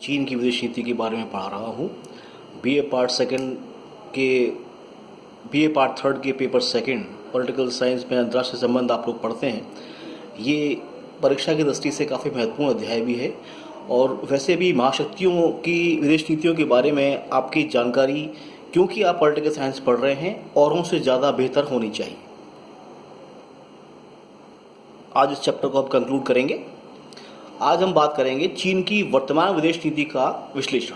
चीन की विदेश नीति के बारे में पढ़ा रहा हूँ। बीए पार्ट सेकंड के बीए पार्ट थर्ड के पेपर सेकंड पॉलिटिकल साइंस में अंतर्राष्ट्रीय संबंध आप लोग पढ़ते हैं। ये परीक्षा की दृष्टि से काफ़ी महत्वपूर्ण अध्याय भी है और वैसे भी महाशक्तियों की विदेश नीतियों के बारे में आपकी जानकारी, क्योंकि आप पॉलिटिकल साइंस पढ़ रहे हैं, औरों से ज़्यादा बेहतर होनी चाहिए। आज इस चैप्टर को हम कंक्लूड करेंगे। आज हम बात करेंगे चीन की वर्तमान विदेश नीति का विश्लेषण,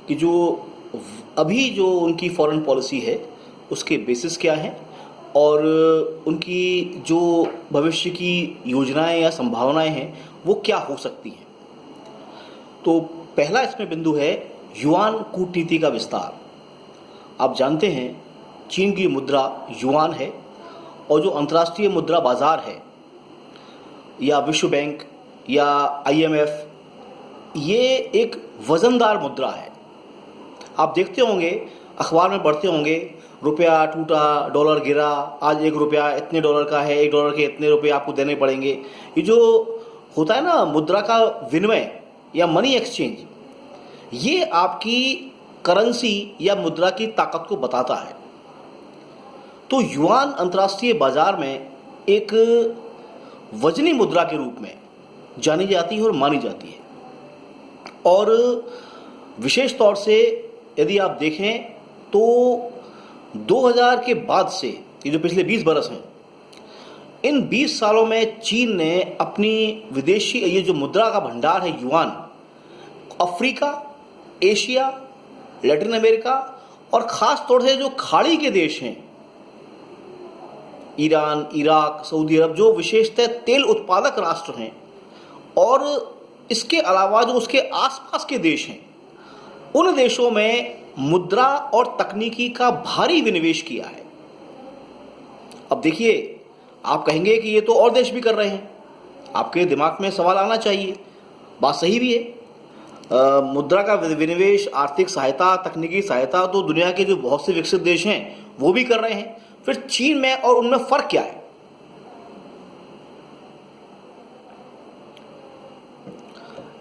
कि जो उनकी फॉरेन पॉलिसी है उसके बेसिस क्या हैं और उनकी जो भविष्य की योजनाएं या संभावनाएं हैं वो क्या हो सकती हैं। तो पहला इसमें बिंदु है युआन कूटनीति का विस्तार। आप जानते हैं चीन की मुद्रा युआन है और जो अंतर्राष्ट्रीय मुद्रा बाजार है या विश्व बैंक या आईएमएफ, ये एक वजनदार मुद्रा है। आप देखते होंगे, अखबार में पढ़ते होंगे, रुपया टूटा, डॉलर गिरा, आज $1 इतने डॉलर का है, $1 के इतने रुपये आपको देने पड़ेंगे। ये जो होता है ना मुद्रा का विनिमय या मनी एक्सचेंज, ये आपकी करेंसी या मुद्रा की ताकत को बताता है। तो युआन अंतर्राष्ट्रीय बाजार में एक वजनी मुद्रा के रूप में जानी जाती है और मानी जाती है। और विशेष तौर से यदि आप देखें तो 2000 के बाद से ये जो पिछले 20 बरस हैं, इन 20 सालों में चीन ने अपनी विदेशी ये जो मुद्रा का भंडार है yuan, Africa, Asia, Latin America और ख़ास तौर से जो खाड़ी के देश हैं, ईरान, इराक, सऊदी अरब, जो विशेषतः तेल उत्पादक राष्ट्र हैं, और इसके अलावा जो उसके आसपास के देश हैं, उन देशों में मुद्रा और तकनीकी का भारी विनिवेश किया है। अब देखिए, आप कहेंगे कि ये तो और देश भी कर रहे हैं। आपके दिमाग में सवाल आना चाहिए, बात सही भी है। मुद्रा का विनिवेश, आर्थिक सहायता, तकनीकी सहायता तो दुनिया के जो बहुत से विकसित देश हैं वो भी कर रहे हैं। फिर चीन में और उनमें फर्क क्या है?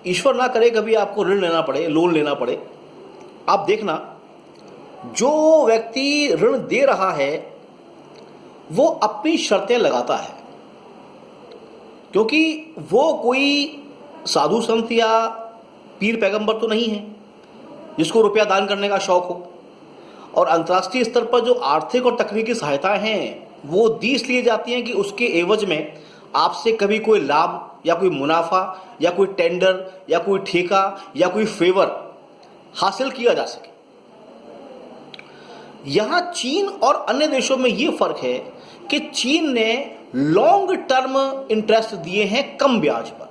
ईश्वर ना करे कभी आपको ऋण लेना पड़े, लोन लेना पड़े। आप देखना, जो व्यक्ति ऋण दे रहा है वो अपनी शर्तें लगाता है, क्योंकि वो कोई साधु संत या पीर पैगंबर तो नहीं है जिसको रुपया दान करने का शौक हो। और अंतर्राष्ट्रीय स्तर पर जो आर्थिक और तकनीकी सहायताएं हैं वो दी इसलिए जाती हैं कि उसके एवज में आपसे कभी कोई लाभ या कोई मुनाफा या कोई टेंडर या कोई ठेका या कोई फेवर हासिल किया जा सके। यहां चीन और अन्य देशों में यह फर्क है कि चीन ने लॉन्ग टर्म इंटरेस्ट दिए हैं कम ब्याज पर।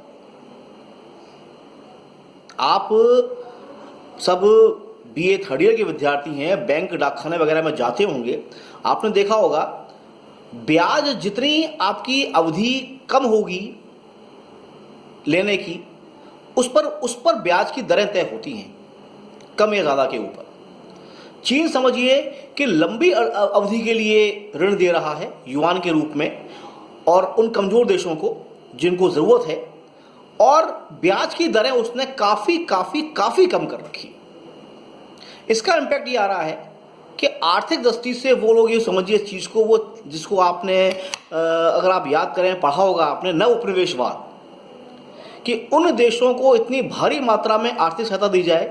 आप सब बीए थर्ड ईयर के विद्यार्थी हैं, बैंक, डाकखाने वगैरह में जाते होंगे, आपने देखा होगा ब्याज जितनी आपकी अवधि कम होगी लेने की, उस पर ब्याज की दरें तय होती हैं, कम या ज़्यादा के ऊपर। चीन समझिए कि लंबी अवधि के लिए ऋण दे रहा है युआन के रूप में, और उन कमज़ोर देशों को जिनको ज़रूरत है, और ब्याज की दरें उसने काफ़ी कम कर रखी। इसका इम्पैक्ट ये आ रहा है कि आर्थिक दृष्टि से वो लोग ये समझिए इस चीज़ को, वो जिसको आपने अगर आप याद करें, पढ़ा होगा आपने, नव उपनिवेशवाद, कि उन देशों को इतनी भारी मात्रा में आर्थिक सहायता दी जाए,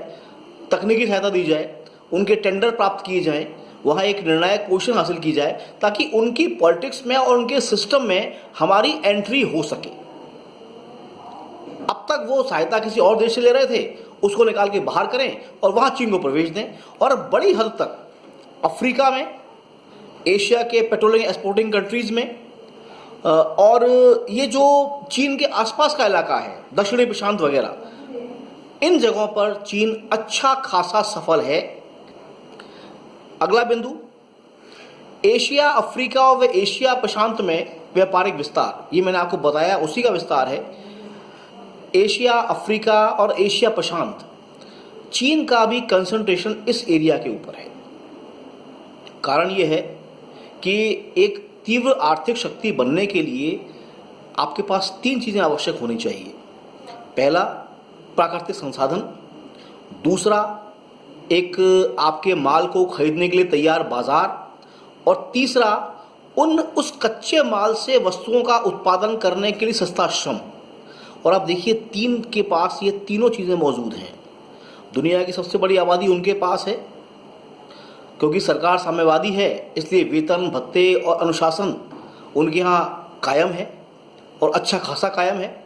तकनीकी सहायता दी जाए, उनके टेंडर प्राप्त किए जाएं, वहाँ एक निर्णायक पोजीशन हासिल की जाए, ताकि उनकी पॉलिटिक्स में और उनके सिस्टम में हमारी एंट्री हो सके। अब तक वो सहायता किसी और देश से ले रहे थे, उसको निकाल के बाहर करें और वहाँ चीन को प्रवेश दें। और बड़ी हद तक अफ्रीका में, एशिया के पेट्रोलियम एक्सपोर्टिंग कंट्रीज़ में, और ये जो चीन के आसपास का इलाका है, दक्षिणी प्रशांत वगैरह, इन जगहों पर चीन अच्छा खासा सफल है। अगला बिंदु, एशिया, अफ्रीका और एशिया प्रशांत में व्यापारिक विस्तार, ये मैंने आपको बताया उसी का विस्तार है। एशिया, अफ्रीका और एशिया प्रशांत, चीन का भी कंसंट्रेशन इस एरिया के ऊपर है। कारण यह है कि एक तीव्र आर्थिक शक्ति बनने के लिए आपके पास 3 चीज़ें आवश्यक होनी चाहिए। पहला, प्राकृतिक संसाधन, दूसरा एक आपके माल को खरीदने के लिए तैयार बाजार, और तीसरा उस कच्चे माल से वस्तुओं का उत्पादन करने के लिए सस्ता श्रम। और आप देखिए तीन के पास ये तीनों चीज़ें मौजूद हैं। दुनिया की सबसे बड़ी आबादी उनके पास है, क्योंकि सरकार साम्यवादी है, इसलिए वेतन भत्ते और अनुशासन उनके यहाँ कायम है और अच्छा खासा कायम है।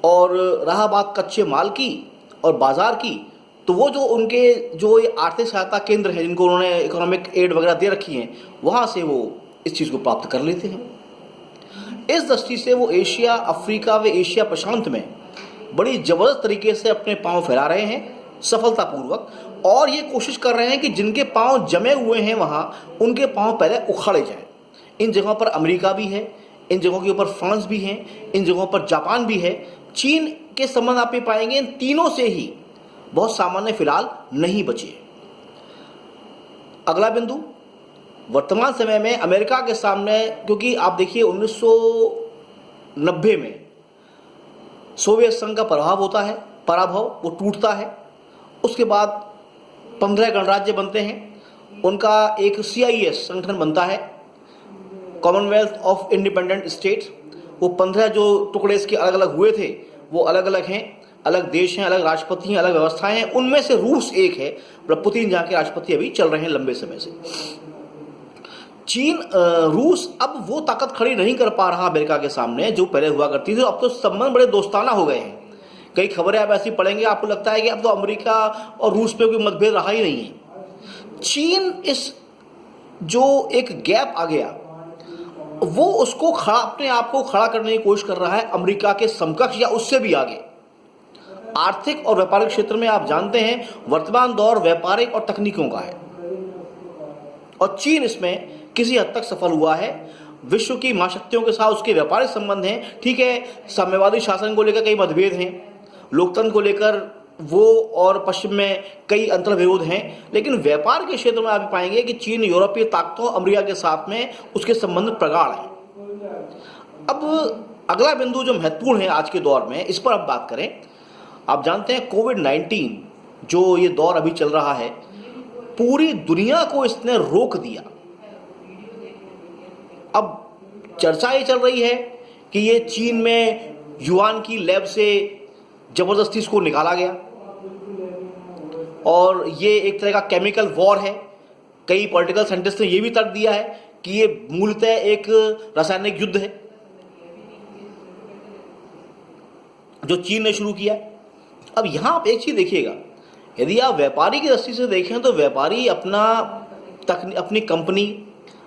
और रहा बात कच्चे माल की और बाजार की, तो वो जो उनके जो ये आर्थिक सहायता केंद्र है जिनको उन्होंने इकोनॉमिक एड वगैरह दे रखी हैं, वहाँ से वो इस चीज़ को प्राप्त कर लेते हैं। इस दृष्टि से वो एशिया, अफ्रीका व एशिया प्रशांत में बड़ी ज़बरदस्त तरीके से अपने पांव फैला रहे हैं सफलतापूर्वक, और ये कोशिश कर रहे हैं कि जिनके पांव जमे हुए हैं वहाँ उनके पांव पहले उखाड़े जाएं। इन जगहों पर अमेरिका भी है, इन जगहों के ऊपर फ्रांस भी है, इन जगहों पर जापान भी है। चीन के संबंध आप ये पाएंगे इन तीनों से ही बहुत सामान्य फिलहाल नहीं बचे। अगला बिंदु, वर्तमान समय में अमेरिका के सामने, क्योंकि आप देखिए 1990 में सोवियत संघ का पराभव वो टूटता है। उसके बाद 15 गणराज्य बनते हैं, उनका एक CIS संगठन बनता है, कॉमनवेल्थ ऑफ इंडिपेंडेंट स्टेट्स। वो 15 जो टुकड़े इसके अलग अलग हुए थे वो अलग अलग हैं, अलग देश हैं, अलग राष्ट्रपति हैं, अलग व्यवस्थाएं हैं। उनमें से रूस एक है, पुतिन जहाँ के राष्ट्रपति अभी चल रहे हैं लंबे समय से। रूस अब वो ताकत खड़ी नहीं कर पा रहा अमेरिका के सामने जो पहले हुआ करती थी। अब तो संबंध बड़े दोस्ताना हो गए हैं। कई खबरें आप ऐसी पढ़ेंगे आपको लगता है कि अब तो अमेरिका और रूस पे कोई मतभेद रहा ही नहीं है। चीन इस जो एक गैप आ गया वो उसको अपने आप को खड़ा करने की कोशिश कर रहा है अमेरिका के समकक्ष या उससे भी आगे। आर्थिक और व्यापारिक क्षेत्र में आप जानते हैं वर्तमान दौर व्यापारिक और तकनीकों का है, और चीन इसमें किसी हद तक सफल हुआ है। विश्व की महाशक्तियों के साथ उसके व्यापारिक संबंध हैं। ठीक है, साम्यवादी शासन को लेकर कई मतभेद हैं, लोकतंत्र को लेकर वो और पश्चिम में कई अंतर्विरोध हैं, लेकिन व्यापार के क्षेत्र में आप पाएंगे कि चीन यूरोपीय ताकतों अमेरिका के साथ में उसके संबंध प्रगाढ़ हैं। अब अगला बिंदु जो महत्वपूर्ण है आज के दौर में, इस पर अब बात करें। आप जानते हैं कोविड-19 जो ये दौर अभी चल रहा है, पूरी दुनिया को इसने रोक दिया। अब चर्चा ये चल रही है कि ये चीन में युहान की लैब से जबरदस्ती इसको निकाला गया और ये एक तरह का केमिकल वॉर है। कई पॉलिटिकल साइंटिस्ट ने ये भी तर्क दिया है कि ये मूलतः एक रासायनिक युद्ध है जो चीन ने शुरू किया। अब यहां आप एक चीज देखिएगा, यदि आप व्यापारी की दृष्टि से देखें तो व्यापारी अपनी कंपनी,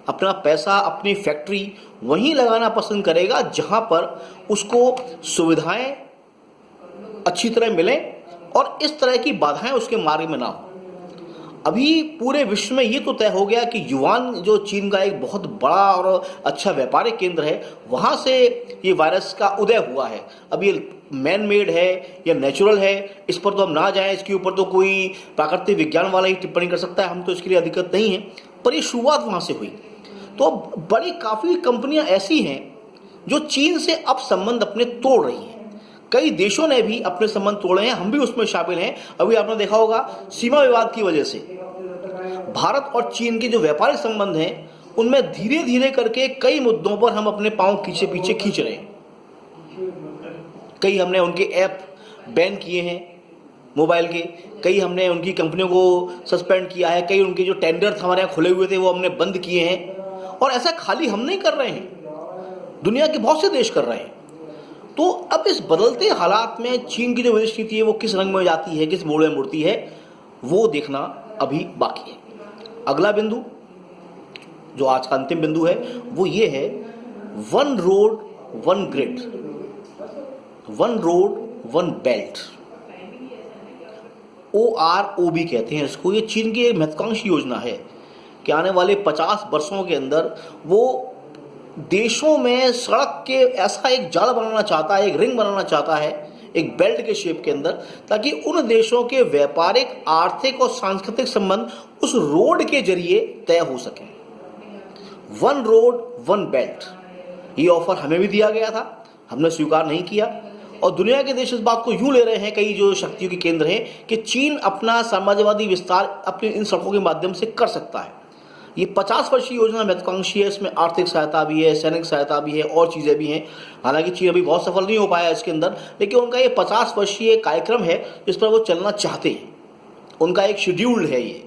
अपना पैसा, अपनी फैक्ट्री वहीं लगाना पसंद करेगा जहां पर उसको सुविधाएं अच्छी तरह मिलें और इस तरह की बाधाएं उसके मार्ग में ना हो। अभी पूरे विश्व में ये तो तय हो गया कि युहान जो चीन का एक बहुत बड़ा और अच्छा व्यापारिक केंद्र है, वहां से ये वायरस का उदय हुआ है। अब ये मैन मेड है या नेचुरल है, इस पर तो हम ना जाएं, इसके ऊपर तो कोई प्राकृतिक विज्ञान वाला ही टिप्पणी कर सकता है, हम तो इसके लिए अधिकृत नहीं है, पर ये शुरुआत वहां से हुई। तो बड़ी काफी कंपनियां ऐसी हैं जो चीन से अब संबंध अपने तोड़ रही हैं। कई देशों ने भी अपने संबंध तोड़े हैं, हम भी उसमें शामिल हैं। अभी आपने देखा होगा सीमा विवाद की वजह से भारत और चीन के जो व्यापारिक संबंध हैं उनमें धीरे धीरे करके कई मुद्दों पर हम अपने पांव पीछे पीछे खींच रहे हैं। कई हमने उनके ऐप बैन किए हैं मोबाइल के, कई हमने उनकी कंपनियों को सस्पेंड किया है, कई उनके जो टेंडर हमारे यहाँ खुले हुए थे वो हमने बंद किए हैं। और ऐसा खाली हम नहीं कर रहे हैं, दुनिया के बहुत से देश कर रहे हैं। तो अब इस बदलते हालात में चीन की जो विदेश नीति है वो किस रंग में जाती है, किस मोड़ में मुड़ती है, वो देखना अभी बाकी है। अगला बिंदु जो आज का अंतिम बिंदु है वो ये है one road one grid, one road one belt, OROB कहते हैं इसको। ये चीन की एक महत्वाकांक्षी योजना है कि आने वाले 50 वर्षों के अंदर वो देशों में सड़क के ऐसा एक जाल बनाना चाहता है, एक रिंग बनाना चाहता है, एक बेल्ट के शेप के अंदर, ताकि उन देशों के व्यापारिक, आर्थिक और सांस्कृतिक संबंध उस रोड के जरिए तय हो सके। वन रोड वन बेल्ट, ये ऑफर हमें भी दिया गया था, हमने स्वीकार नहीं किया। और दुनिया के देश इस बात को यूं ले रहे हैं, कई जो शक्तियों के केंद्र हैं, कि चीन अपना साम्राज्यवादी विस्तार अपने इन सड़कों के माध्यम से कर सकता है। ये 50 वर्षीय योजना महत्वाकांक्षी है, इसमें आर्थिक सहायता भी है, सैनिक सहायता भी है और चीज़ें भी हैं। हालांकि चीन अभी बहुत सफल नहीं हो पाया इसके अंदर, लेकिन उनका ये 50 वर्षीय कार्यक्रम है जिस पर वो चलना चाहते हैं। उनका एक शेड्यूल है ये,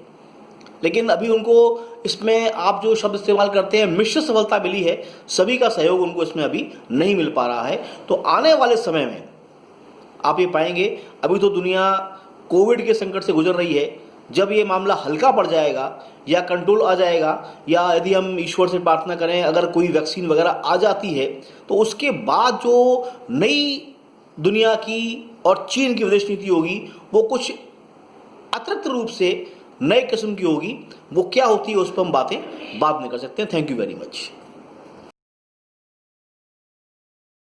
लेकिन अभी उनको इसमें आप जो शब्द इस्तेमाल करते हैं मिश्र सफलता मिली है, सभी का सहयोग उनको इसमें अभी नहीं मिल पा रहा है। तो आने वाले समय में आप ये पाएंगे, अभी तो दुनिया कोविड के संकट से गुजर रही है, जब ये मामला हल्का पड़ जाएगा या कंट्रोल आ जाएगा, या यदि हम ईश्वर से प्रार्थना करें अगर कोई वैक्सीन वगैरह आ जाती है, तो उसके बाद जो नई दुनिया की और चीन की विदेश नीति होगी वो कुछ अतिरिक्त रूप से नए किस्म की होगी। वो क्या होती है उस पर हम बातें बाद में कर सकते हैं। Thank you very much.